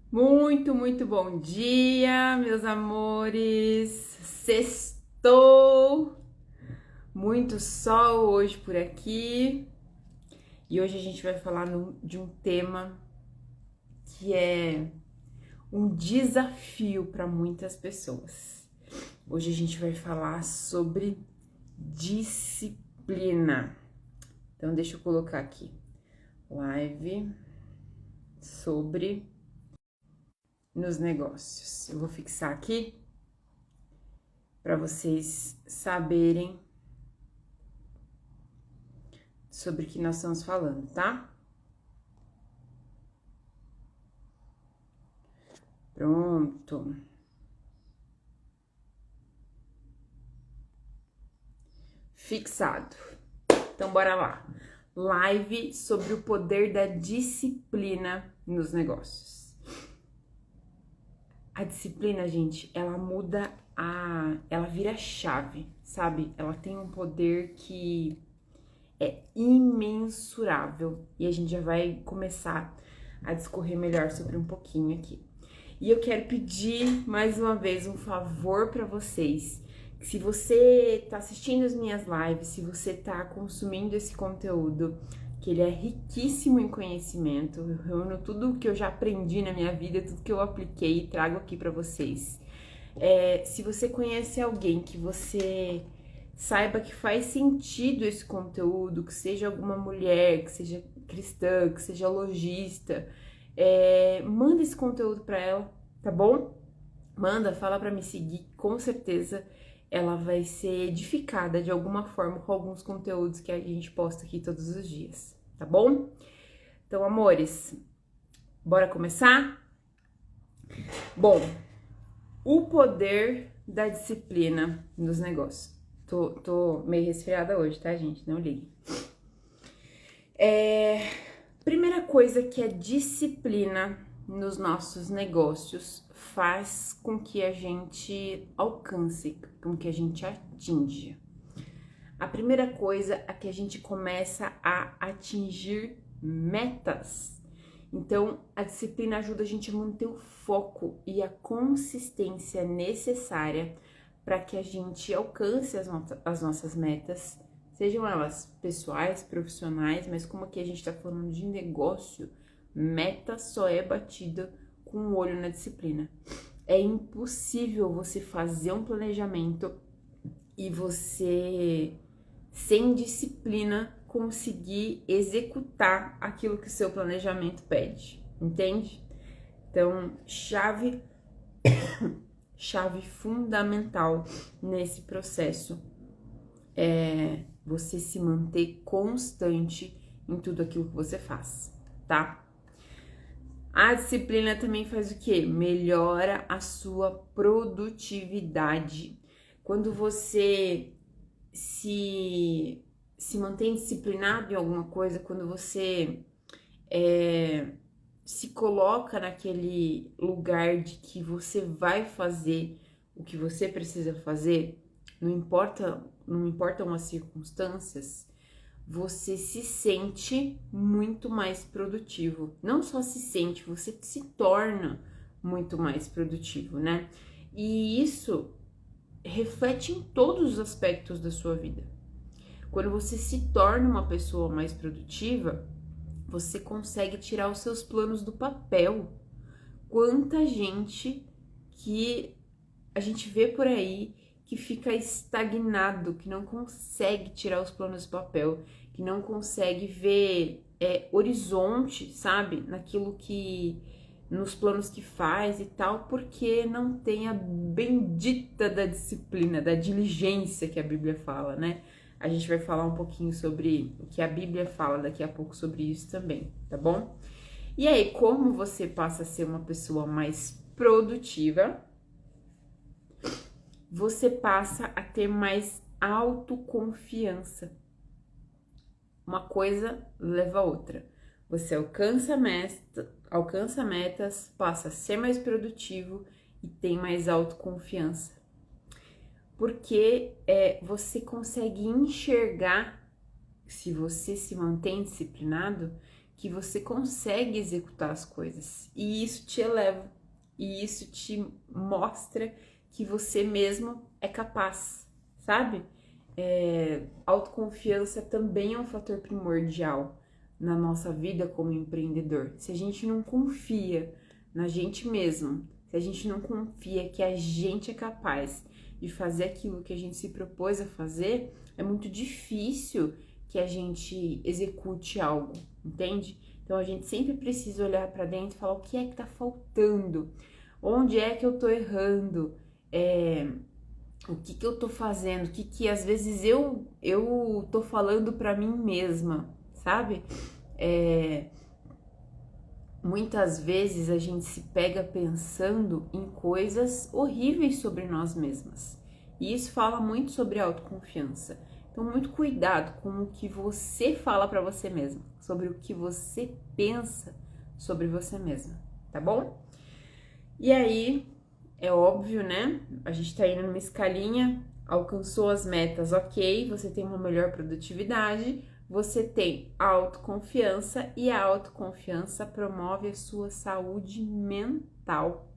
Muito bom dia, meus amores. Sextou, muito sol hoje por aqui. E hoje a gente vai falar de um tema que é um desafio para muitas pessoas. Hoje a gente vai falar sobre disciplina. Então, deixa eu colocar aqui. Live sobre nos negócios. Eu vou fixar aqui para vocês saberem sobre o que nós estamos falando, tá? Pronto. Fixado. Então, bora lá. Live sobre o poder da disciplina nos negócios. A disciplina, gente, ela vira chave, sabe? Ela tem um poder que é imensurável e a gente já vai começar a discorrer melhor sobre um pouquinho aqui. E eu quero pedir mais uma vez um favor para vocês. Se você tá assistindo as minhas lives, se você tá consumindo esse conteúdo, que ele é riquíssimo em conhecimento, eu reúno tudo que eu já aprendi na minha vida, tudo que eu apliquei e trago aqui para vocês. Se você conhece alguém que você saiba que faz sentido esse conteúdo, que seja alguma mulher, que seja cristã, que seja lojista, manda esse conteúdo para ela, tá bom? Manda, fala para me seguir, com certeza ela vai ser edificada de alguma forma com alguns conteúdos que a gente posta aqui todos os dias, tá bom? Então, amores, bora começar? Bom, o poder da disciplina nos negócios. Tô meio resfriada hoje, tá, gente? Não ligue. Primeira coisa que a disciplina nos nossos negócios faz com que a gente alcance, com que a gente atinja. A primeira coisa é que a gente começa a atingir metas. Então, a disciplina ajuda a gente a manter o foco e a consistência necessária para que a gente alcance as nossas metas, sejam elas pessoais, profissionais, mas como aqui a gente está falando de negócio, meta só é batida com o olho na disciplina. É impossível você fazer um planejamento e você, sem disciplina, conseguir executar aquilo que o seu planejamento pede, entende? Então, chave fundamental nesse processo é você se manter constante em tudo aquilo que você faz, tá? A disciplina também faz o quê? Melhora a sua produtividade. Quando você se mantém disciplinado em alguma coisa, quando você se coloca naquele lugar de que você vai fazer o que você precisa fazer, não importam as circunstâncias, você se sente muito mais produtivo. Não só se sente, você se torna muito mais produtivo, né? E isso reflete em todos os aspectos da sua vida. Quando você se torna uma pessoa mais produtiva, você consegue tirar os seus planos do papel. Quanta gente que a gente vê por aí que fica estagnado, que não consegue tirar os planos do papel, que não consegue ver horizonte, sabe? Nos planos que faz e tal, porque não tem a bendita da disciplina, da diligência que a Bíblia fala, né? A gente vai falar um pouquinho sobre o que a Bíblia fala daqui a pouco sobre isso também, tá bom? E aí, como você passa a ser uma pessoa mais produtiva, você passa a ter mais autoconfiança. Uma coisa leva a outra. Você alcança metas, passa a ser mais produtivo e tem mais autoconfiança. Porque você consegue enxergar, se você se mantém disciplinado, que você consegue executar as coisas. E isso te eleva. E isso te mostra que você mesmo é capaz, sabe? Autoconfiança também é um fator primordial na nossa vida como empreendedor. Se a gente não confia na gente mesmo, se a gente não confia que a gente é capaz de fazer aquilo que a gente se propôs a fazer, é muito difícil que a gente execute algo, entende? Então a gente sempre precisa olhar para dentro e falar o que é que tá faltando, onde é que eu tô errando, o que que eu tô fazendo, o que que às vezes eu tô falando para mim mesma, sabe? Muitas vezes a gente se pega pensando em coisas horríveis sobre nós mesmas. E isso fala muito sobre autoconfiança. Então, muito cuidado com o que você fala para você mesmo, sobre o que você pensa sobre você mesma, tá bom? E aí, é óbvio, né? A gente tá indo numa escalinha, alcançou as metas, ok, você tem uma melhor produtividade, você tem autoconfiança e a autoconfiança promove a sua saúde mental.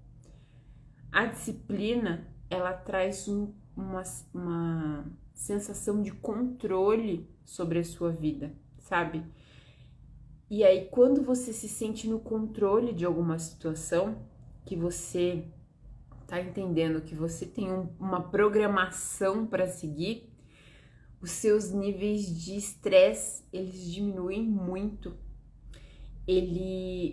A disciplina, ela traz uma sensação de controle sobre a sua vida, sabe? E aí, quando você se sente no controle de alguma situação, que você tá entendendo que você tem uma programação para seguir, os seus níveis de estresse, eles diminuem muito.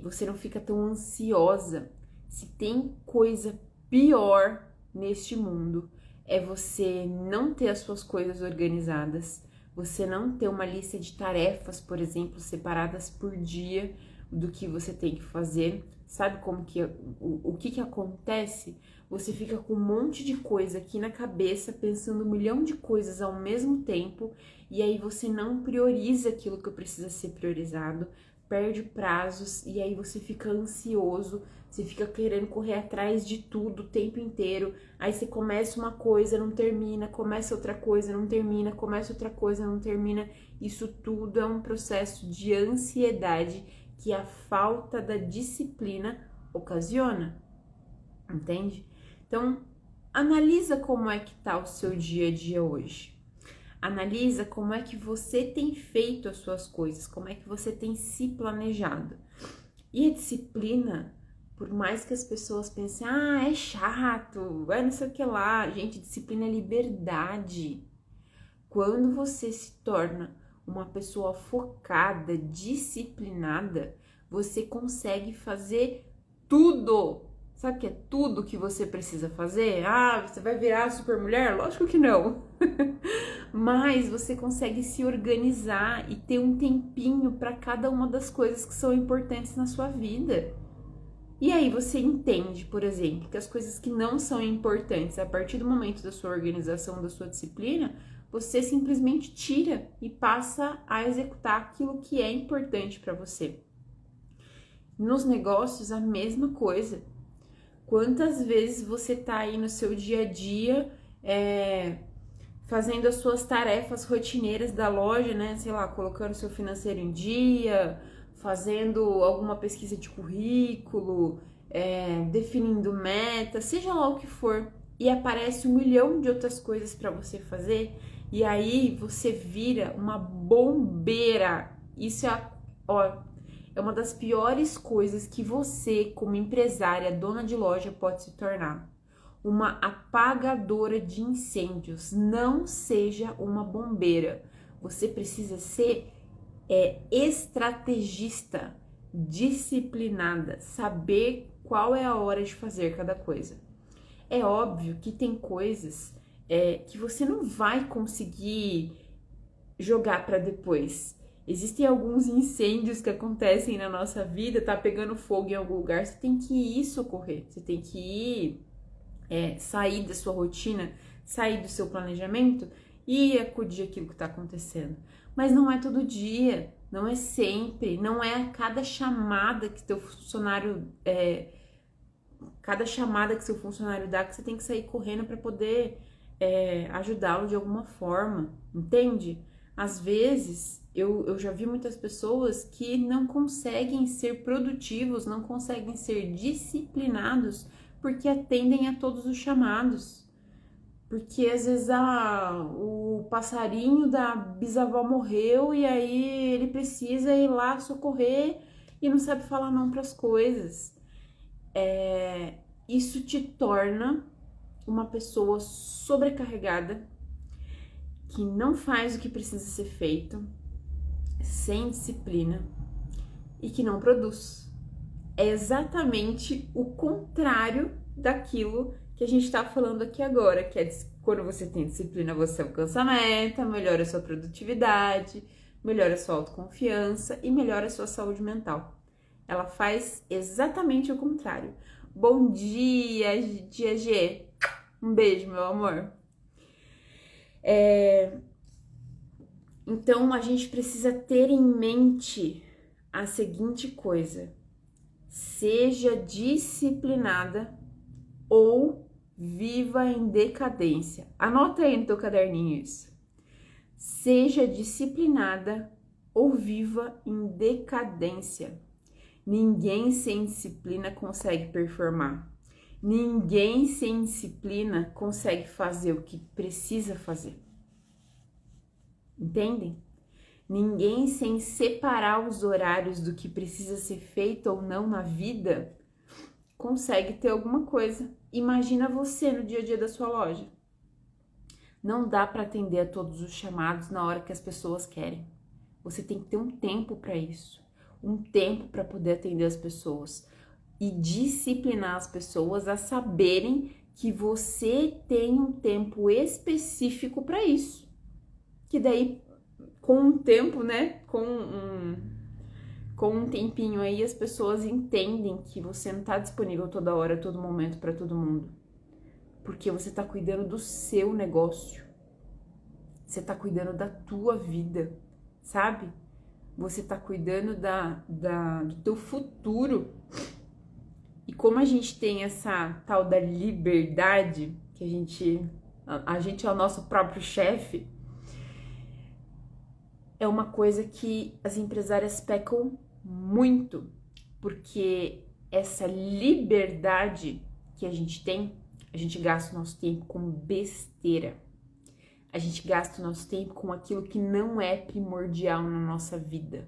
Você não fica tão ansiosa. Se tem coisa pior neste mundo, é você não ter as suas coisas organizadas, você não ter uma lista de tarefas, por exemplo, separadas por dia do que você tem que fazer. Sabe como que o que acontece? Você fica com um monte de coisa aqui na cabeça, pensando 1 milhão de coisas ao mesmo tempo, e aí você não prioriza aquilo que precisa ser priorizado, perde prazos, e aí você fica ansioso, você fica querendo correr atrás de tudo o tempo inteiro, aí você começa uma coisa, não termina, começa outra coisa, não termina, começa outra coisa, não termina. Isso tudo é um processo de ansiedade que a falta da disciplina ocasiona, entende? Então, analisa como é que tá o seu dia a dia hoje. Analisa como é que você tem feito as suas coisas, como é que você tem se planejado. E a disciplina, por mais que as pessoas pensem, é chato, não sei o que lá, gente, disciplina é liberdade. Quando você se torna uma pessoa focada, disciplinada, você consegue fazer tudo. Sabe o que é tudo que você precisa fazer? Você vai virar super mulher? Lógico que não. Mas você consegue se organizar e ter um tempinho para cada uma das coisas que são importantes na sua vida. E aí você entende, por exemplo, que as coisas que não são importantes, a partir do momento da sua organização, da sua disciplina, você simplesmente tira e passa a executar aquilo que é importante para você. Nos negócios, a mesma coisa. Quantas vezes você tá aí no seu dia a dia fazendo as suas tarefas rotineiras da loja, né? Sei lá, colocando seu financeiro em dia, fazendo alguma pesquisa de currículo, definindo meta, seja lá o que for, e aparece 1 milhão de outras coisas para você fazer, e aí você vira uma bombeira. Isso é uma das piores coisas que você, como empresária, dona de loja, pode se tornar. Uma apagadora de incêndios. Não seja uma bombeira. Você precisa ser estrategista, disciplinada, saber qual é a hora de fazer cada coisa. É óbvio que tem coisas que você não vai conseguir jogar para depois. Existem alguns incêndios que acontecem na nossa vida, tá pegando fogo em algum lugar, você tem que ir socorrer, você tem que ir sair da sua rotina, sair do seu planejamento e acudir aquilo que está acontecendo. Mas não é todo dia, não é sempre, não é a cada chamada que teu funcionário dá que você tem que sair correndo para poder ajudá-lo de alguma forma, entende? Às vezes, eu já vi muitas pessoas que não conseguem ser produtivos, não conseguem ser disciplinados, porque atendem a todos os chamados. Porque às vezes o passarinho da bisavó morreu e aí ele precisa ir lá socorrer e não sabe falar não para as coisas. Isso te torna uma pessoa sobrecarregada, que não faz o que precisa ser feito, sem disciplina e que não produz. É exatamente o contrário daquilo que a gente está falando aqui agora, que é quando você tem disciplina, você alcança a meta, melhora a sua produtividade, melhora a sua autoconfiança e melhora a sua saúde mental. Ela faz exatamente o contrário. Bom dia, dia G. Um beijo, meu amor. Então, a gente precisa ter em mente a seguinte coisa: seja disciplinada ou viva em decadência. Anota aí no teu caderninho isso. Seja disciplinada ou viva em decadência. Ninguém sem disciplina consegue performar. Ninguém sem disciplina consegue fazer o que precisa fazer. Entendem? Ninguém sem separar os horários do que precisa ser feito ou não na vida consegue ter alguma coisa. Imagina você no dia a dia da sua loja. Não dá para atender a todos os chamados na hora que as pessoas querem. Você tem que ter um tempo para isso, um tempo para poder atender as pessoas e disciplinar as pessoas a saberem que você tem um tempo específico para isso. Que daí, com um tempo, né, com um tempinho aí, as pessoas entendem que você não tá disponível toda hora, todo momento para todo mundo. Porque você tá cuidando do seu negócio. Você tá cuidando da tua vida, sabe? Você tá cuidando do teu futuro. E como a gente tem essa tal da liberdade, que a gente é o nosso próprio chefe, é uma coisa que as empresárias pecam muito, porque essa liberdade que a gente tem, a gente gasta o nosso tempo com besteira. A gente gasta o nosso tempo com aquilo que não é primordial na nossa vida.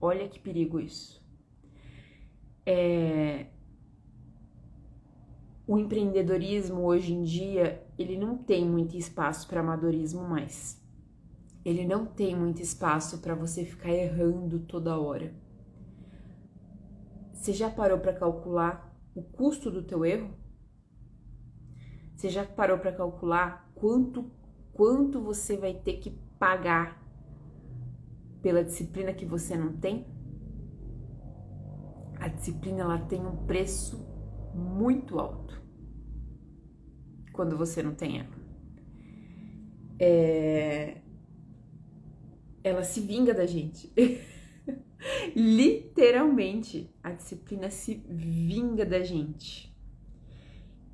Olha que perigo isso. O empreendedorismo hoje em dia, ele não tem muito espaço para amadorismo mais. Ele não tem muito espaço para você ficar errando toda hora. Você já parou para calcular o custo do teu erro? Você já parou para calcular quanto você vai ter que pagar pela disciplina que você não tem? A disciplina, ela tem um preço muito alto quando você não tem ela. Ela se vinga da gente. Literalmente, a disciplina se vinga da gente.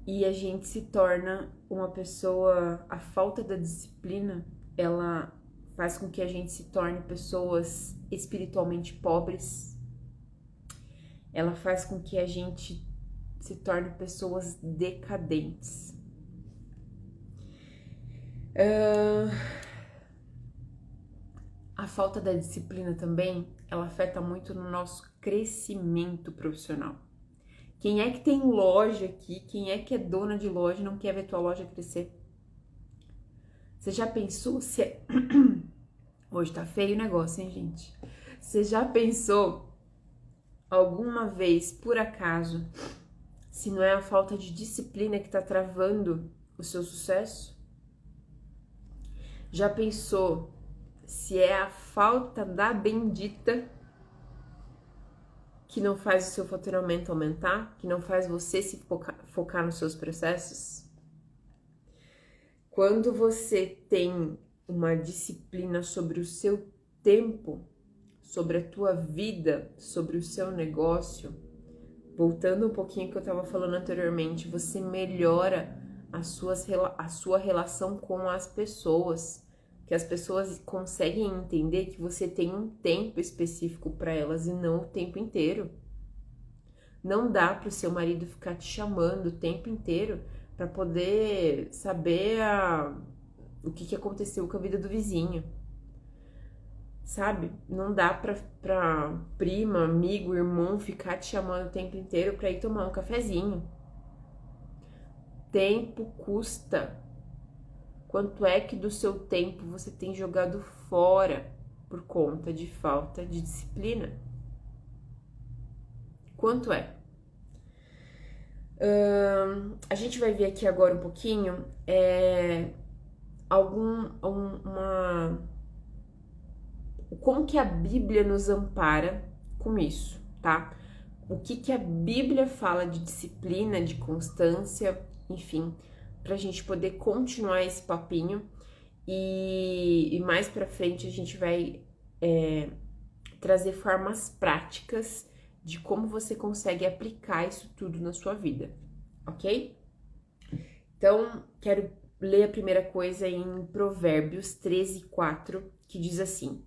E a gente se torna uma pessoa... A falta da disciplina, ela faz com que a gente se torne pessoas espiritualmente pobres. Ela faz com que a gente se torne pessoas decadentes. A falta da disciplina também, ela afeta muito no nosso crescimento profissional. Quem é que tem loja aqui, quem é que é dona de loja e não quer ver tua loja crescer? Você já pensou se... Hoje tá feio o negócio, hein, gente? Você já pensou alguma vez, por acaso, se não é a falta de disciplina que tá travando o seu sucesso? Já pensou se é a falta da bendita que não faz o seu faturamento aumentar, que não faz você se focar nos seus processos? Quando você tem uma disciplina sobre o seu tempo, sobre a tua vida, sobre o seu negócio, voltando um pouquinho que eu estava falando anteriormente, você melhora a sua relação com as pessoas. que as pessoas conseguem entender que você tem um tempo específico para elas e não o tempo inteiro. Não dá para o seu marido ficar te chamando o tempo inteiro para poder saber o que aconteceu com a vida do vizinho. Sabe? Não dá pra prima, amigo, irmão ficar te chamando o tempo inteiro pra ir tomar um cafezinho. Tempo custa. Quanto é que do seu tempo você tem jogado fora por conta de falta de disciplina? Quanto é? A gente vai ver aqui agora um pouquinho como que a Bíblia nos ampara com isso, tá? O que a Bíblia fala de disciplina, de constância, enfim, pra gente poder continuar esse papinho e mais pra frente a gente vai trazer formas práticas de como você consegue aplicar isso tudo na sua vida, ok? Então, quero ler a primeira coisa em Provérbios 13:4, que diz assim: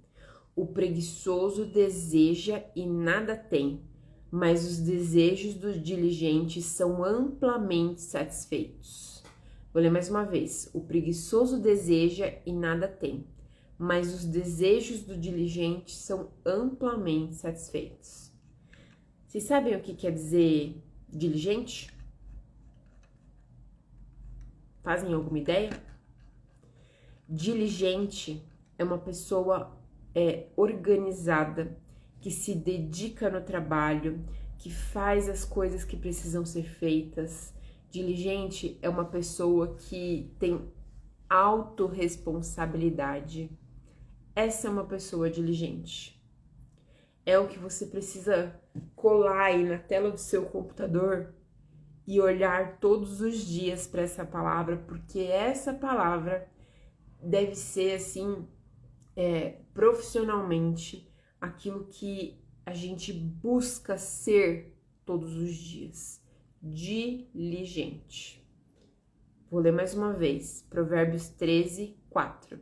o preguiçoso deseja e nada tem, mas os desejos dos diligentes são amplamente satisfeitos. Vou ler mais uma vez. O preguiçoso deseja e nada tem, mas os desejos do diligente são amplamente satisfeitos. Vocês sabem o que quer dizer diligente? Fazem alguma ideia? Diligente é uma pessoa organizada, que se dedica no trabalho, que faz as coisas que precisam ser feitas. Diligente é uma pessoa que tem autorresponsabilidade. Essa é uma pessoa diligente. É o que você precisa colar aí na tela do seu computador e olhar todos os dias para essa palavra, porque essa palavra deve ser assim, profissionalmente, aquilo que a gente busca ser todos os dias. Diligente. Vou ler mais uma vez. Provérbios 13:4.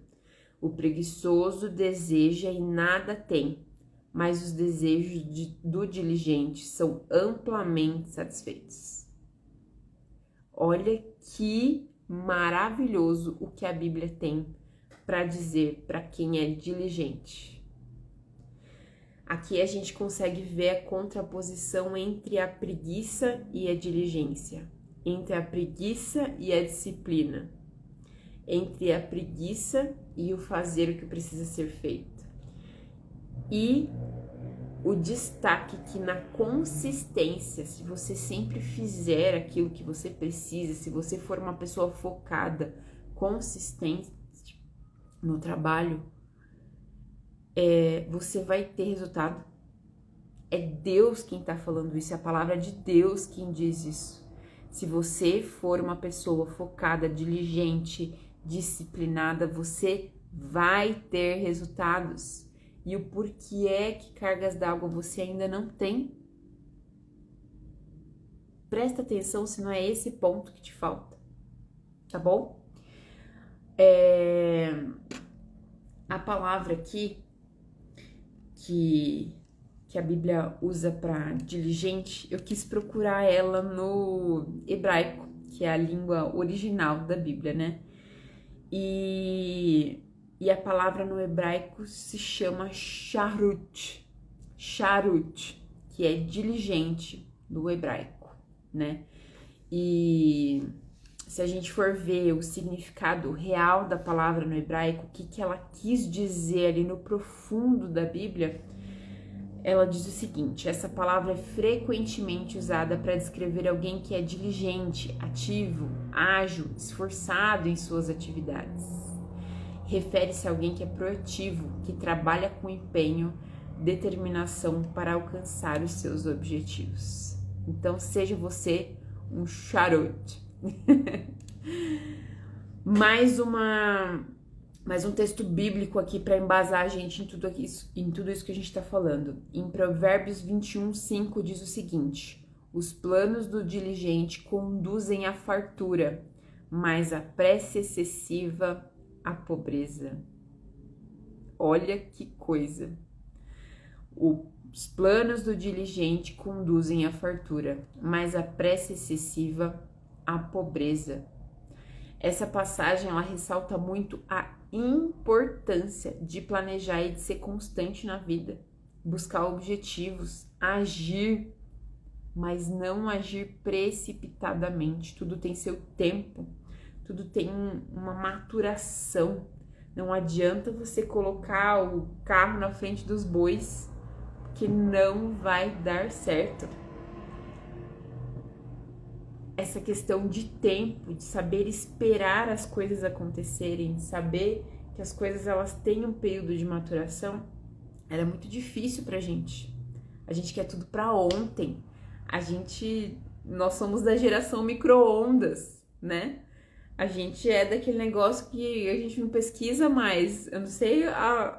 O preguiçoso deseja e nada tem, mas os desejos do diligente são amplamente satisfeitos. Olha que maravilhoso o que a Bíblia tem para dizer para quem é diligente. Aqui a gente consegue ver a contraposição entre a preguiça e a diligência, entre a preguiça e a disciplina, entre a preguiça e o fazer o que precisa ser feito. E o destaque que na consistência, se você sempre fizer aquilo que você precisa, se você for uma pessoa focada, consistente no trabalho, você vai ter resultado. É Deus quem tá falando isso, é a palavra de Deus quem diz isso. Se você for uma pessoa focada, diligente, disciplinada, você vai ter resultados. E o porquê é que cargas d'água você ainda não tem? Presta atenção se não é esse ponto que te falta, tá bom? A palavra aqui que a Bíblia usa para diligente, eu quis procurar ela no hebraico, que é a língua original da Bíblia, né? E a palavra no hebraico se chama charut, que é diligente no hebraico, né? E se a gente for ver o significado real da palavra no hebraico, o que ela quis dizer ali no profundo da Bíblia, ela diz o seguinte: essa palavra é frequentemente usada para descrever alguém que é diligente, ativo, ágil, esforçado em suas atividades. Refere-se a alguém que é proativo, que trabalha com empenho, determinação para alcançar os seus objetivos. Então, seja você um charote. Mais um texto bíblico aqui para embasar a gente em tudo isso que a gente está falando. Em Provérbios 21:5 diz o seguinte: os planos do diligente conduzem à fartura, mas a pressa excessiva à pobreza. Olha que coisa. Os planos do diligente conduzem à fartura, mas a pressa excessiva à pobreza. Essa passagem ela ressalta muito a importância de planejar e de ser constante na vida, buscar objetivos, agir, mas não agir precipitadamente. Tudo tem seu tempo, tudo tem uma maturação. Não adianta você colocar o carro na frente dos bois, que não vai dar certo. Essa questão de tempo, de saber esperar as coisas acontecerem, de saber que as coisas elas têm um período de maturação, era muito difícil pra gente. A gente quer tudo pra ontem. Nós somos da geração micro-ondas, né? A gente é daquele negócio que a gente não pesquisa mais. Eu não sei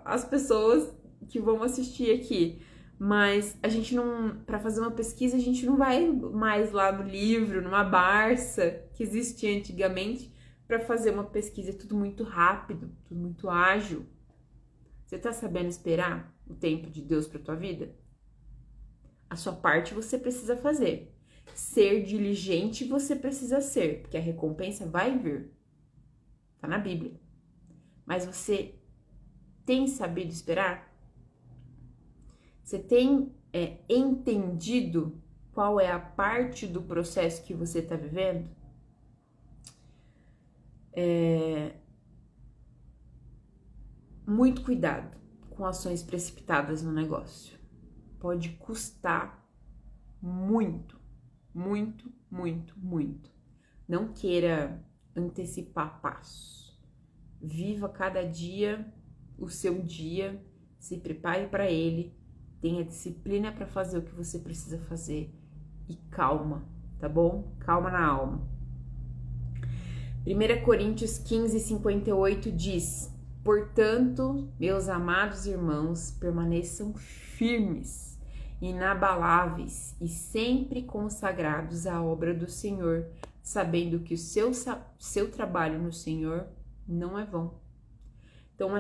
as pessoas que vão assistir aqui, mas a gente não, para fazer uma pesquisa, a gente não vai mais lá no livro, numa Barça que existia antigamente para fazer uma pesquisa. É tudo muito rápido, tudo muito ágil. Você tá sabendo esperar o tempo de Deus para tua vida? A sua parte você precisa fazer. Ser diligente você precisa ser, porque a recompensa vai vir. Tá na Bíblia. Mas você tem sabido esperar? Você tem entendido qual é a parte do processo que você está vivendo? Muito cuidado com ações precipitadas no negócio. Pode custar muito, muito, muito, muito. Não queira antecipar passos. Viva cada dia o seu dia, se prepare para ele, tenha disciplina para fazer o que você precisa fazer e calma, tá bom? Calma na alma. 1 Coríntios 15:58 diz: portanto, meus amados irmãos, permaneçam firmes, inabaláveis e sempre consagrados à obra do Senhor, sabendo que o seu trabalho no Senhor não é vão. Então,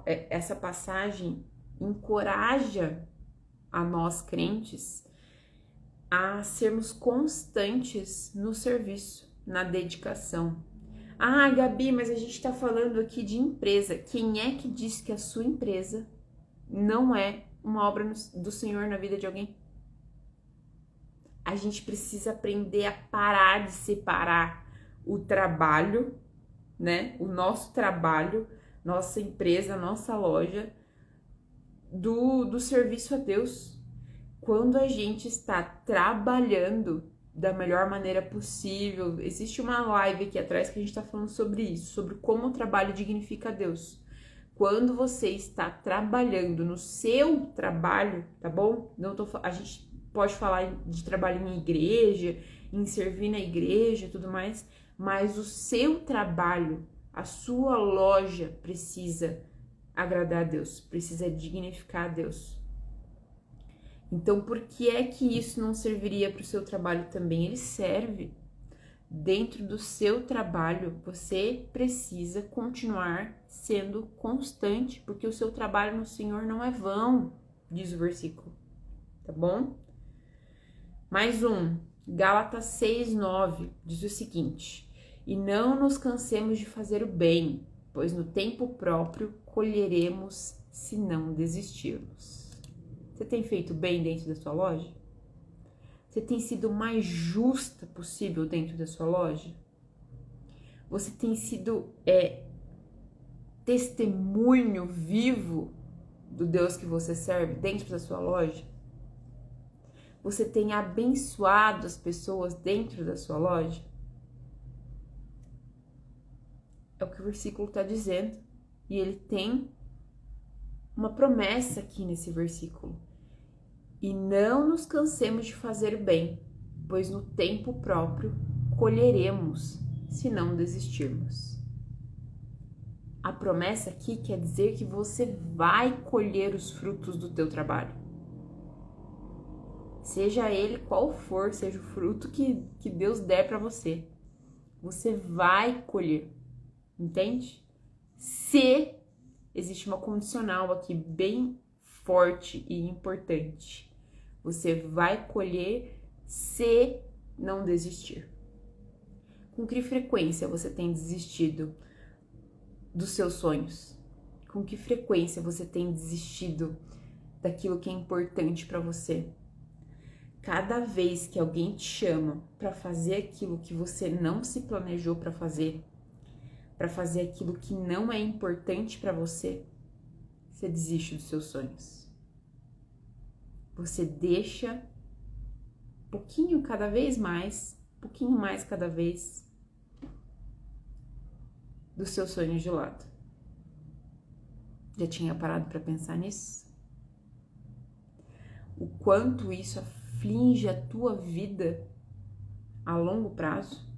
essa passagem encoraja a nós crentes a sermos constantes no serviço, na dedicação. Ah, Gabi, mas a gente está falando aqui de empresa. Quem é que disse que a sua empresa não é uma obra do Senhor na vida de alguém? A gente precisa aprender a parar de separar o trabalho, né? O nosso trabalho, nossa empresa, nossa loja, do serviço a Deus. Quando a gente está trabalhando da melhor maneira possível, existe uma live aqui atrás que a gente está falando sobre isso, sobre como o trabalho dignifica a Deus. Quando você está trabalhando no seu trabalho, tá bom? A gente pode falar de trabalho em igreja, em servir na igreja e tudo mais, mas o seu trabalho, a sua loja precisa agradar a Deus, precisa dignificar a Deus. Então, por que é que isso não serviria para o seu trabalho também? Ele serve. Dentro do seu trabalho, você precisa continuar sendo constante, porque o seu trabalho no Senhor não é vão, diz o versículo. Tá bom? Mais um, Gálatas 6:9, diz o seguinte: e não nos cansemos de fazer o bem, pois no tempo próprio colheremos se não desistirmos. Você tem feito bem dentro da sua loja? Você tem sido o mais justa possível dentro da sua loja? Você tem sido testemunho vivo do Deus que você serve dentro da sua loja? Você tem abençoado as pessoas dentro da sua loja? É o que o versículo está dizendo. E ele tem uma promessa aqui nesse versículo. E não nos cansemos de fazer o bem, pois no tempo próprio colheremos, se não desistirmos. A promessa aqui quer dizer que você vai colher os frutos do teu trabalho. Seja ele qual for, seja o fruto que Deus der para você. Você vai colher, entende? Se existe uma condicional aqui bem forte e importante. Você vai colher se não desistir. Com que frequência você tem desistido dos seus sonhos? Com que frequência você tem desistido daquilo que é importante para você? Cada vez que alguém te chama para fazer aquilo que você não se planejou para fazer aquilo que não é importante para você, você desiste dos seus sonhos. Você deixa pouquinho mais cada vez, dos seus sonhos de lado. Já tinha parado para pensar nisso? O quanto isso aflige a tua vida a longo prazo?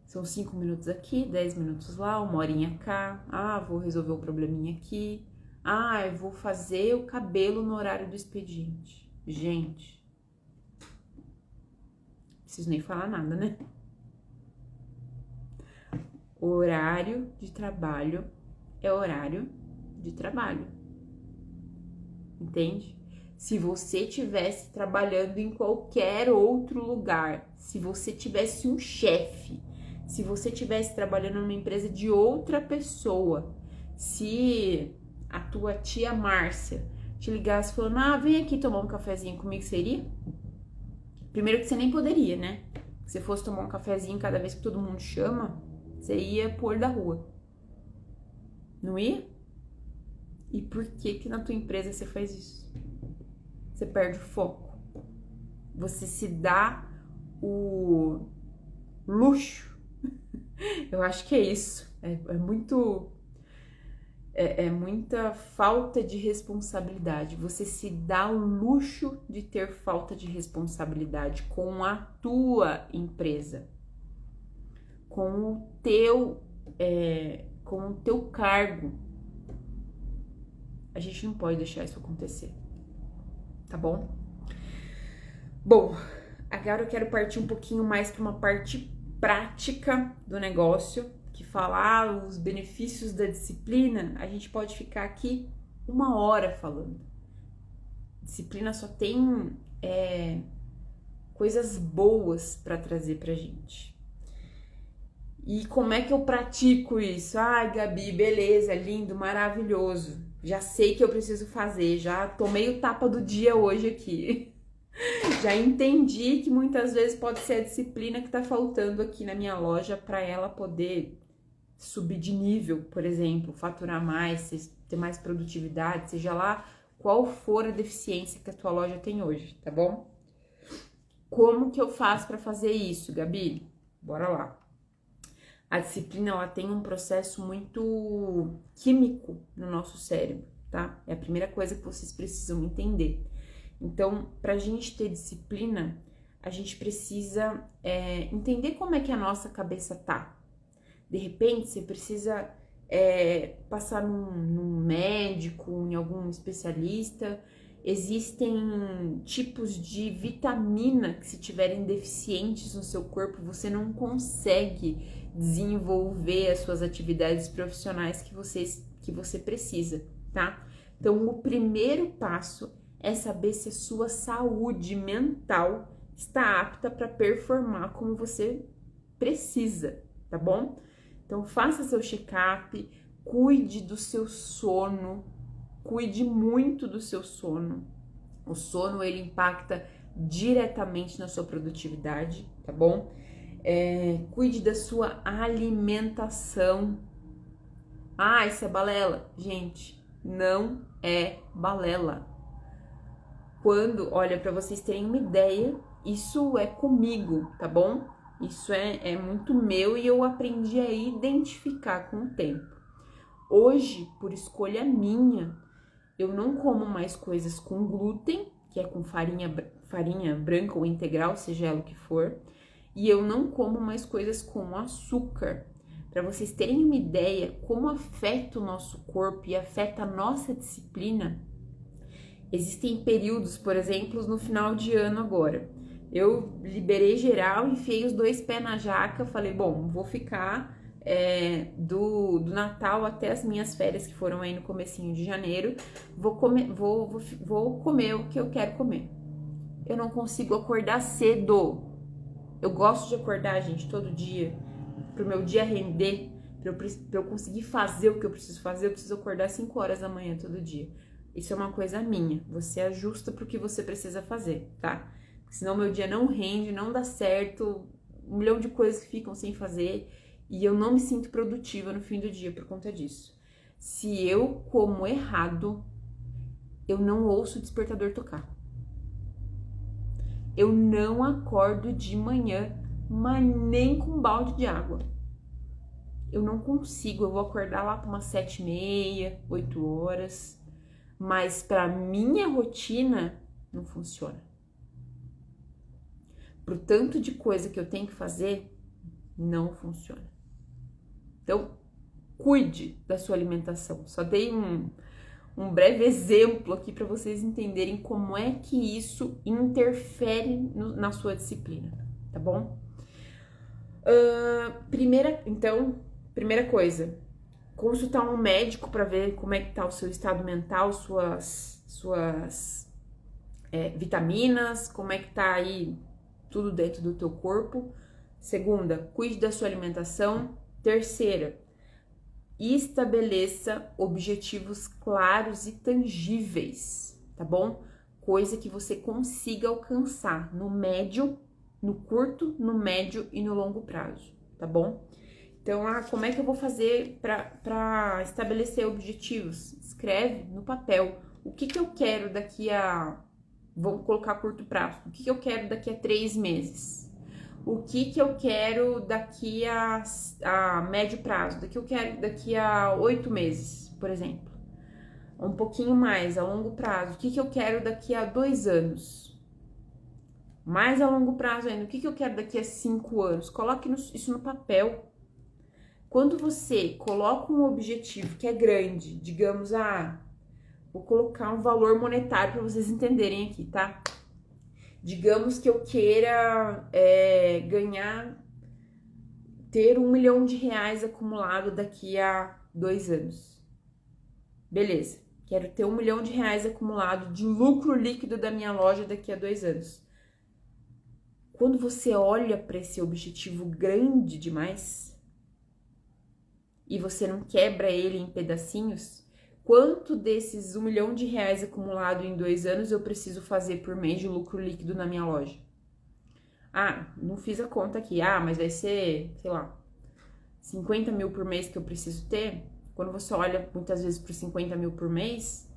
São 5 minutos aqui, 10 minutos lá, 1 horinha cá. Vou resolver um probleminha aqui. Eu vou fazer o cabelo no horário do expediente. Gente, não preciso nem falar nada, né? Horário de trabalho é horário de trabalho. Entende? Se você estivesse trabalhando em qualquer outro lugar, se você tivesse um chefe, se você estivesse trabalhando numa empresa de outra pessoa, se a tua tia Márcia te ligasse falando, vem aqui tomar um cafezinho comigo, seria? Primeiro que você nem poderia, né? Se você fosse tomar um cafezinho cada vez que todo mundo chama, você ia pôr da rua. Não ia? E por que na tua empresa você faz isso? Você perde o foco. Você se dá o luxo. Eu acho que é isso. É muita falta de responsabilidade. Você se dá o luxo de ter falta de responsabilidade com a tua empresa, com o teu cargo. A gente não pode deixar isso acontecer, tá bom? Bom, agora eu quero partir um pouquinho mais para uma parte prática do negócio, que falar os benefícios da disciplina, a gente pode ficar aqui 1 hora falando. Disciplina só tem coisas boas para trazer pra gente. E como é que eu pratico isso? Gabi, beleza, lindo, maravilhoso. Já sei que eu preciso fazer, já tomei o tapa do dia hoje aqui. Já entendi que muitas vezes pode ser a disciplina que tá faltando aqui na minha loja para ela poder subir de nível, por exemplo, faturar mais, ter mais produtividade, seja lá qual for a deficiência que a tua loja tem hoje, tá bom? Como que eu faço para fazer isso, Gabi? Bora lá. A disciplina, ela tem um processo muito químico no nosso cérebro, tá? É a primeira coisa que vocês precisam entender. Então, pra gente ter disciplina, a gente precisa entender como é que a nossa cabeça tá. De repente, você precisa passar num médico, em algum especialista. Existem tipos de vitamina que, se tiverem deficientes no seu corpo, você não consegue desenvolver as suas atividades profissionais que você precisa, tá? Então, o primeiro passo é saber se a sua saúde mental está apta para performar como você precisa, tá bom? Então, faça seu check-up, cuide do seu sono, cuide muito do seu sono. O sono, ele impacta diretamente na sua produtividade, tá bom? Cuide da sua alimentação. Isso é balela. Gente, não é balela. Olha, para vocês terem uma ideia, isso é comigo, tá bom? Isso é muito meu e eu aprendi a identificar com o tempo. Hoje, por escolha minha, eu não como mais coisas com glúten, que é com farinha branca ou integral, seja ela o que for, e eu não como mais coisas com açúcar. Para vocês terem uma ideia como afeta o nosso corpo e afeta a nossa disciplina, existem períodos, por exemplo, no final de ano agora. Eu liberei geral, enfiei os 2 pés na jaca, falei, bom, vou ficar do Natal até as minhas férias, que foram aí no comecinho de janeiro, vou comer o que eu quero comer. Eu não consigo acordar cedo. Eu gosto de acordar, gente, todo dia, pro meu dia render, pra eu conseguir fazer o que eu preciso fazer, eu preciso acordar 5 horas da manhã todo dia. Isso é uma coisa minha, você ajusta pro que você precisa fazer, tá? Senão meu dia não rende, não dá certo, 1 milhão de coisas que ficam sem fazer e eu não me sinto produtiva no fim do dia por conta disso. Se eu como errado, eu não ouço o despertador tocar. Eu não acordo de manhã, mas nem com um balde de água. Eu não consigo, eu vou acordar lá para umas 7h30, 8 horas, mas para minha rotina não funciona. Pro tanto de coisa que eu tenho que fazer, não funciona. Então, cuide da sua alimentação. Só dei um breve exemplo aqui para vocês entenderem como é que isso interfere na sua disciplina, tá bom? Primeira coisa, consultar um médico para ver como é que tá o seu estado mental, suas vitaminas, como é que tá aí tudo dentro do teu corpo. Segunda, cuide da sua alimentação. Terceira, estabeleça objetivos claros e tangíveis, tá bom? Coisa que você consiga alcançar no médio, no curto, no médio e no longo prazo, tá bom? Então, como é que eu vou fazer para estabelecer objetivos? Escreve no papel o que eu quero daqui a... Vamos colocar curto prazo. O que eu quero daqui a 3 meses? O que eu quero daqui a médio prazo? O que eu quero daqui a 8 meses, por exemplo? Um pouquinho mais, a longo prazo. O que eu quero daqui a 2 anos? Mais a longo prazo ainda. O que eu quero daqui a 5 anos? Coloque isso no papel. Quando você coloca um objetivo que é grande, digamos, vou colocar um valor monetário para vocês entenderem aqui, tá? Digamos que eu queira ter R$1 milhão acumulado daqui a 2 anos. Beleza, quero ter R$1 milhão acumulado de lucro líquido da minha loja daqui a 2 anos. Quando você olha para esse objetivo grande demais e você não quebra ele em pedacinhos, quanto desses R$1 milhão acumulado em 2 anos eu preciso fazer por mês de lucro líquido na minha loja? Não fiz a conta aqui. Mas vai ser, sei lá, 50 mil por mês que eu preciso ter. Quando você olha muitas vezes para 50 mil por mês,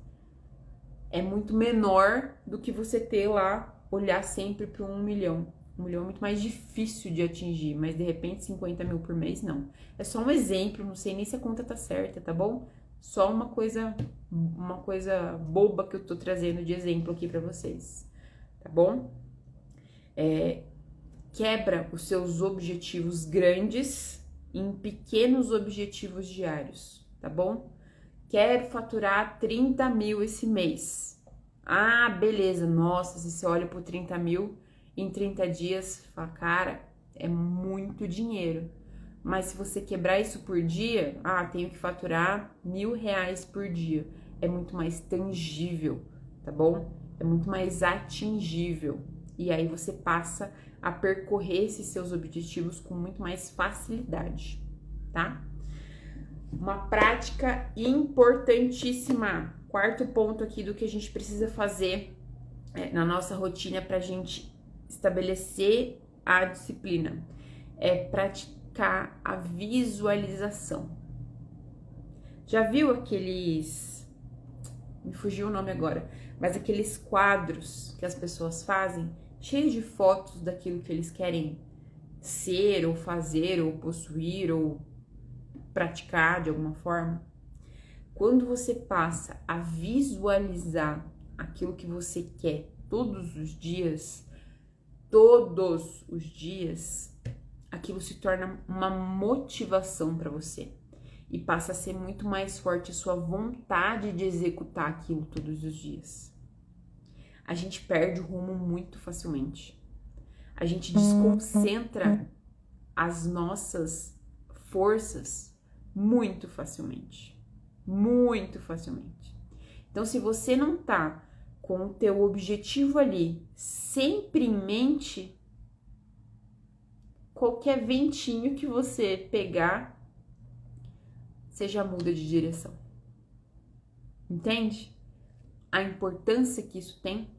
é muito menor do que você ter lá, olhar sempre para 1 milhão. 1 milhão é muito mais difícil de atingir, mas de repente 50 mil por mês, não. É só um exemplo, não sei nem se a conta tá certa, tá bom? Só uma coisa boba que eu tô trazendo de exemplo aqui pra vocês, tá bom? Quebra os seus objetivos grandes em pequenos objetivos diários, tá bom? Quero faturar 30 mil esse mês. Beleza, nossa, se você olha por 30 mil em 30 dias, fala, cara, é muito dinheiro. Mas se você quebrar isso por dia, tenho que faturar R$1.000 por dia. É muito mais tangível, tá bom? É muito mais atingível. E aí você passa a percorrer esses seus objetivos com muito mais facilidade, tá? Uma prática importantíssima. Quarto ponto aqui do que a gente precisa fazer na nossa rotina pra gente estabelecer a disciplina. É praticar a visualização. Já viu aqueles... Me fugiu o nome agora, mas aqueles quadros que as pessoas fazem, cheios de fotos daquilo que eles querem ser, ou fazer, ou possuir, ou praticar de alguma forma? Quando você passa a visualizar aquilo que você quer todos os dias, aquilo se torna uma motivação para você e passa a ser muito mais forte a sua vontade de executar aquilo todos os dias. A gente perde o rumo muito facilmente. A gente desconcentra as nossas forças muito facilmente. Muito facilmente. Então, se você não tá com o teu objetivo ali sempre em mente, qualquer ventinho que você pegar, você já muda de direção. Entende? A importância que isso tem.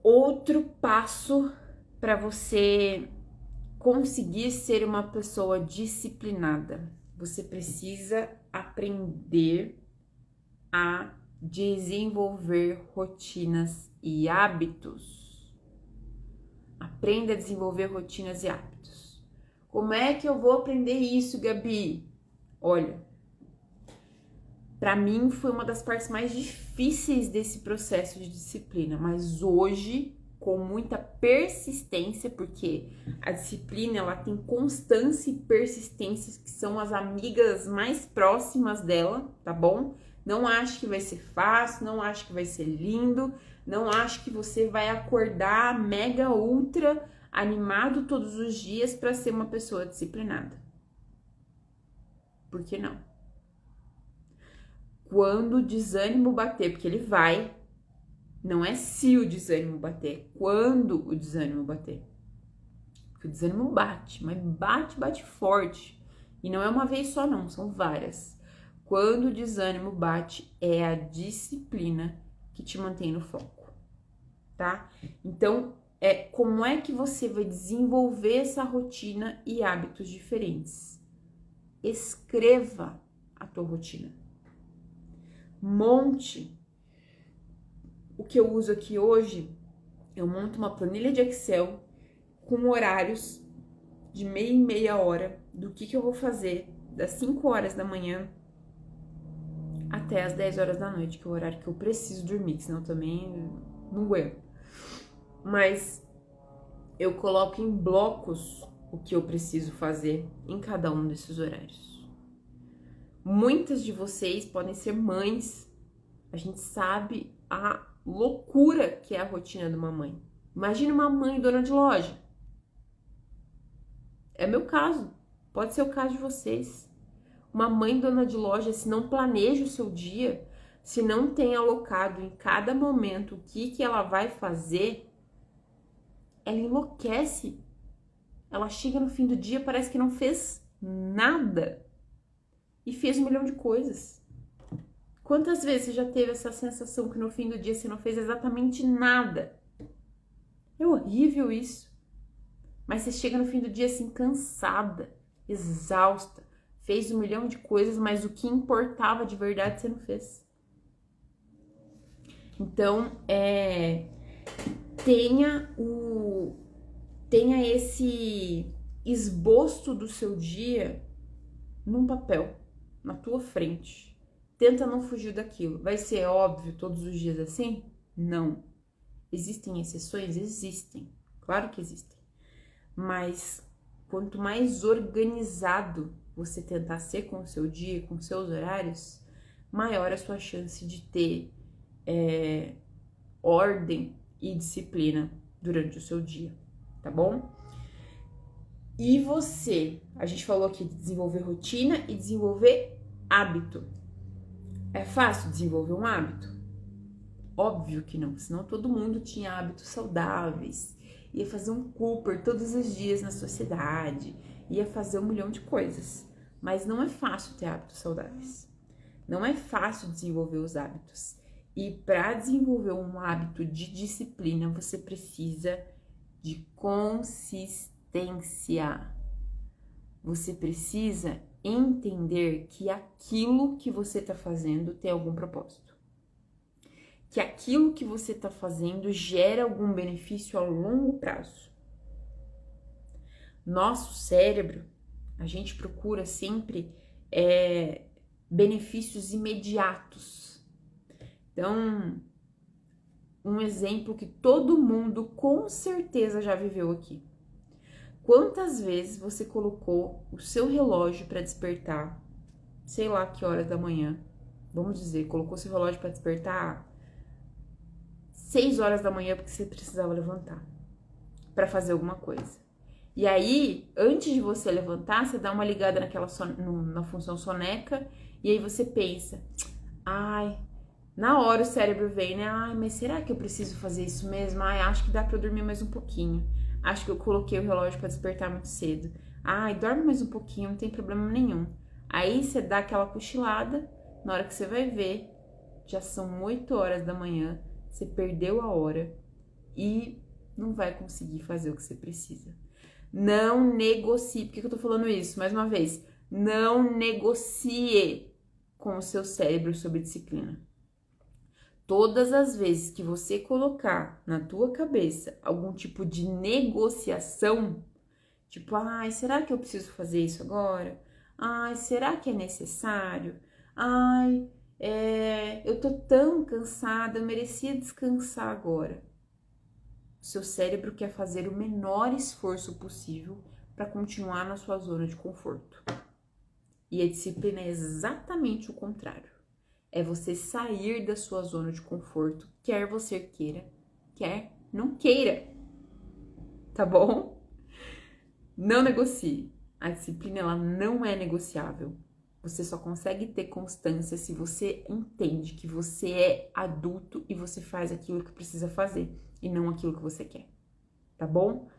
Outro passo para você conseguir ser uma pessoa disciplinada, você precisa aprender a desenvolver rotinas e hábitos. Aprenda a desenvolver rotinas e hábitos. Como é que eu vou aprender isso, Gabi? Olha, para mim foi uma das partes mais difíceis desse processo de disciplina, mas hoje, com muita persistência, porque a disciplina ela tem constância e persistência, que são as amigas mais próximas dela, tá bom? Não acho que vai ser fácil, não acho que vai ser lindo, não acho que você vai acordar mega ultra animado todos os dias para ser uma pessoa disciplinada. Por que não? Quando o desânimo bater, porque ele vai, não é se o desânimo bater, é quando o desânimo bater. Porque o desânimo bate, mas bate forte. E não é uma vez só não, são várias. Quando o desânimo bate, é a disciplina que te mantém no foco, tá? Então, como é que você vai desenvolver essa rotina e hábitos diferentes? Escreva a tua rotina. Monte. O que eu uso aqui hoje, eu monto uma planilha de Excel com horários de meia em meia hora do que eu vou fazer das 5 horas da manhã até as 10 horas da noite, que é o horário que eu preciso dormir, senão também não aguento. Mas eu coloco em blocos o que eu preciso fazer em cada um desses horários. Muitas de vocês podem ser mães, a gente sabe a loucura que é a rotina de uma mãe. Imagina uma mãe dona de loja. É meu caso, pode ser o caso de vocês. Uma mãe dona de loja, se não planeja o seu dia, se não tem alocado em cada momento o que ela vai fazer, ela enlouquece. Ela chega no fim do dia, parece que não fez nada e fez 1 milhão de coisas. Quantas vezes você já teve essa sensação que no fim do dia você não fez exatamente nada? É horrível isso. Mas você chega no fim do dia assim, cansada, exausta, fez 1 milhão de coisas, mas o que importava de verdade você não fez. Então, tenha esse esboço do seu dia num papel, na tua frente. Tenta não fugir daquilo. Vai ser óbvio todos os dias assim? Não. Existem exceções? Existem. Claro que existem. Mas quanto mais organizado você tentar ser com o seu dia, com seus horários, maior a sua chance de ter ordem e disciplina durante o seu dia, tá bom? E você? A gente falou aqui de desenvolver rotina e desenvolver hábito. É fácil desenvolver um hábito? Óbvio que não, senão todo mundo tinha hábitos saudáveis, ia fazer um Cooper todos os dias na sociedade, ia fazer 1 milhão de coisas. Mas não é fácil ter hábitos saudáveis. Não é fácil desenvolver os hábitos. E para desenvolver um hábito de disciplina, você precisa de consistência. Você precisa entender que aquilo que você está fazendo tem algum propósito. Que aquilo que você está fazendo gera algum benefício a longo prazo. Nosso cérebro, a gente procura sempre benefícios imediatos. Então, um exemplo que todo mundo com certeza já viveu aqui. Quantas vezes você colocou o seu relógio para despertar, sei lá que horas da manhã, vamos dizer, colocou seu relógio para despertar 6 horas da manhã porque você precisava levantar para fazer alguma coisa. E aí, antes de você levantar, você dá uma ligada na função soneca e aí você pensa, ai, na hora o cérebro vem, né? Ai, mas será que eu preciso fazer isso mesmo? Ai, acho que dá pra eu dormir mais um pouquinho. Acho que eu coloquei o relógio pra despertar muito cedo. Ai, dorme mais um pouquinho, não tem problema nenhum. Aí você dá aquela cochilada, na hora que você vai ver, já são 8 horas da manhã, você perdeu a hora e não vai conseguir fazer o que você precisa. Não negocie. Por que eu tô falando isso? Mais uma vez, não negocie com o seu cérebro sobre disciplina. Todas as vezes que você colocar na tua cabeça algum tipo de negociação, tipo, ai, será que eu preciso fazer isso agora? Ai, será que é necessário? Ai, eu tô tão cansada, eu merecia descansar agora. O seu cérebro quer fazer o menor esforço possível para continuar na sua zona de conforto. E a disciplina é exatamente o contrário. É você sair da sua zona de conforto, quer você queira, quer não queira. Tá bom? Não negocie. A disciplina, ela não é negociável. Você só consegue ter constância se você entende que você é adulto e você faz aquilo que precisa fazer e não aquilo que você quer. Tá bom?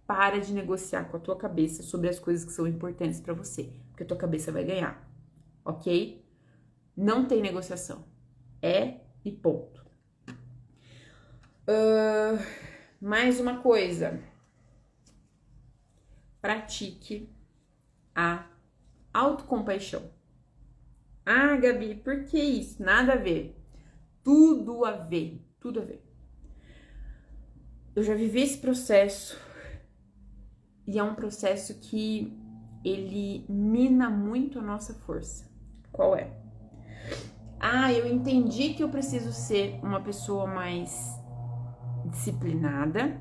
Para de negociar com a tua cabeça sobre as coisas que são importantes pra você, porque a tua cabeça vai ganhar, ok? Não tem negociação. É e ponto. Mais uma coisa. Pratique a autocompaixão. Ah, Gabi, por que isso? Nada a ver. Tudo a ver. Tudo a ver. Eu já vivi esse processo e é um processo que ele mina muito a nossa força. Qual é? Ah, eu entendi que eu preciso ser uma pessoa mais disciplinada.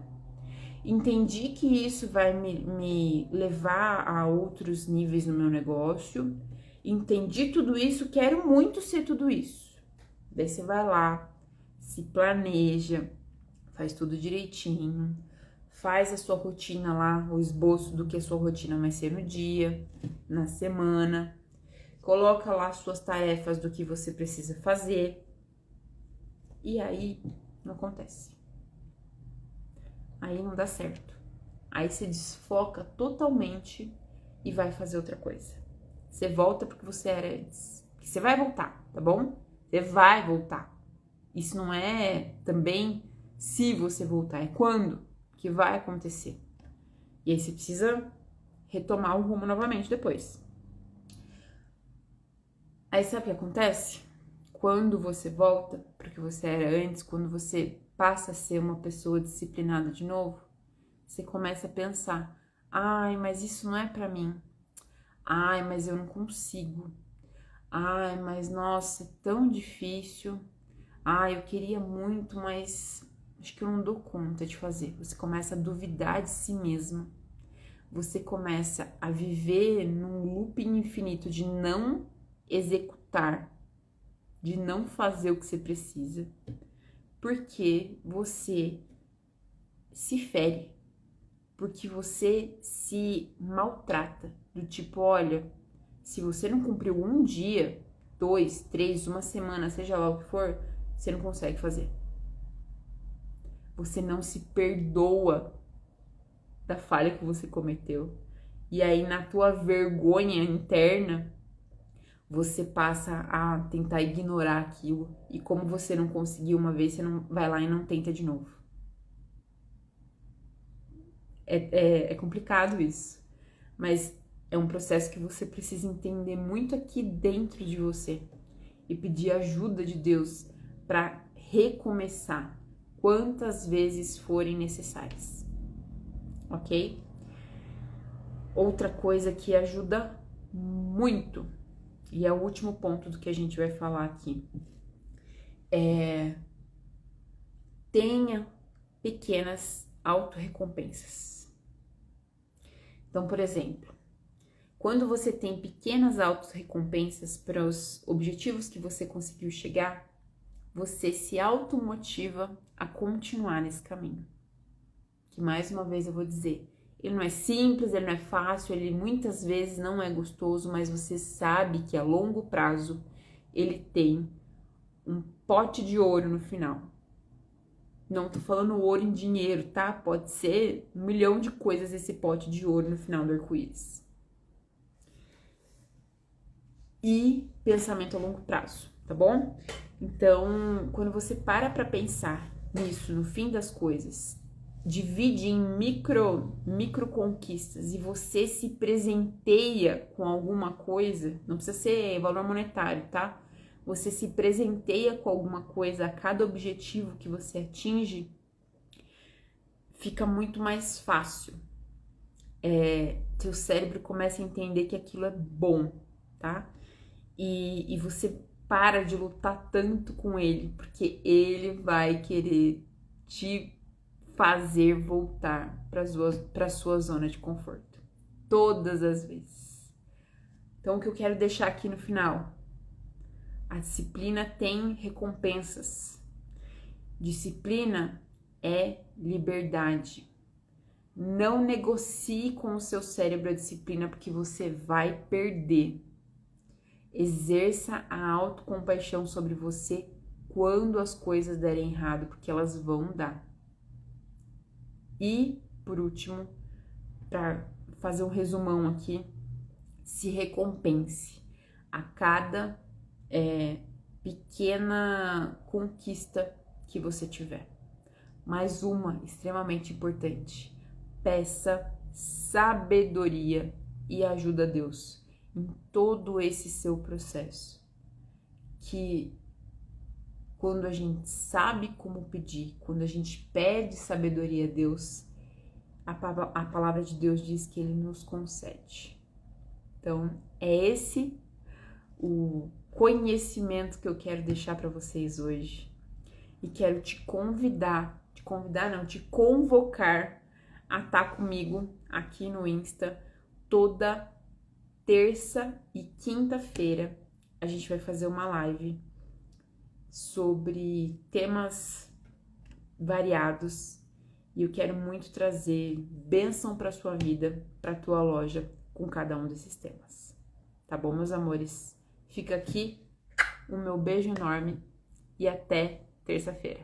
Entendi que isso vai me levar a outros níveis no meu negócio. Entendi tudo isso, quero muito ser tudo isso. Daí você vai lá, se planeja, faz tudo direitinho, faz a sua rotina lá, o esboço do que a sua rotina vai ser no dia, na semana. Coloca lá suas tarefas do que você precisa fazer. E aí não acontece. Aí não dá certo. Aí você desfoca totalmente e vai fazer outra coisa. Você volta porque você era antes. Porque você vai voltar, tá bom? Você vai voltar. Isso não é também se você voltar, é quando que vai acontecer. E aí você precisa retomar o rumo novamente depois. Aí sabe o que acontece? Quando você volta para o que você era antes, quando você passa a ser uma pessoa disciplinada de novo, você começa a pensar: ai, mas isso não é pra mim. Ai, mas eu não consigo. Ai, mas nossa, é tão difícil. Ai, eu queria muito, mas acho que eu não dou conta de fazer. Você começa a duvidar de si mesmo. Você começa a viver num looping infinito de não executar, de não fazer o que você precisa, porque você se fere, porque você se maltrata, do tipo, olha, se você não cumpriu um dia, 2, 3, uma semana, seja lá o que for, você não consegue fazer. Você não se perdoa da falha que você cometeu. E aí, na tua vergonha interna, você passa a tentar ignorar aquilo. E como você não conseguiu uma vez, você não vai lá e não tenta de novo. É complicado isso. Mas é um processo que você precisa entender muito aqui dentro de você. E pedir ajuda de Deus para recomeçar quantas vezes forem necessárias. Ok? Outra coisa que ajuda muito, e é o último ponto do que a gente vai falar aqui, tenha pequenas autorrecompensas. Então, por exemplo, quando você tem pequenas autorrecompensas para os objetivos que você conseguiu chegar, você se automotiva a continuar nesse caminho. Que mais uma vez eu vou dizer, Ele não é simples, ele não é fácil, ele muitas vezes não é gostoso, mas você sabe que a longo prazo ele tem um pote de ouro no final. Não tô falando ouro em dinheiro, tá? Pode ser 1 milhão de coisas esse pote de ouro no final do arco-íris. E pensamento a longo prazo, tá bom? Então, quando você para pra pensar nisso, no fim das coisas, divide em micro conquistas e você se presenteia com alguma coisa, não precisa ser valor monetário, tá? Você se presenteia com alguma coisa a cada objetivo que você atinge, fica muito mais fácil. Seu cérebro começa a entender que aquilo é bom, tá? E você para de lutar tanto com ele, porque ele vai querer te fazer voltar para sua zona de conforto. Todas as vezes. Então, o que eu quero deixar aqui no final? A disciplina tem recompensas. Disciplina é liberdade. Não negocie com o seu cérebro a disciplina, porque você vai perder. Exerça a autocompaixão sobre você quando as coisas derem errado, porque elas vão dar. E, por último, para fazer um resumão aqui, se recompense a cada pequena conquista que você tiver. Mais uma extremamente importante: peça sabedoria e ajuda a Deus em todo esse seu processo. Que quando a gente sabe como pedir, quando a gente pede sabedoria a Deus, a palavra de Deus diz que Ele nos concede. Então, é esse o conhecimento que eu quero deixar para vocês hoje. E quero te convocar a estar comigo aqui no Insta toda terça e quinta-feira. A gente vai fazer uma live sobre temas variados e eu quero muito trazer bênção para sua vida, para tua loja com cada um desses temas. Tá bom, meus amores? Fica aqui o meu beijo enorme e até terça-feira.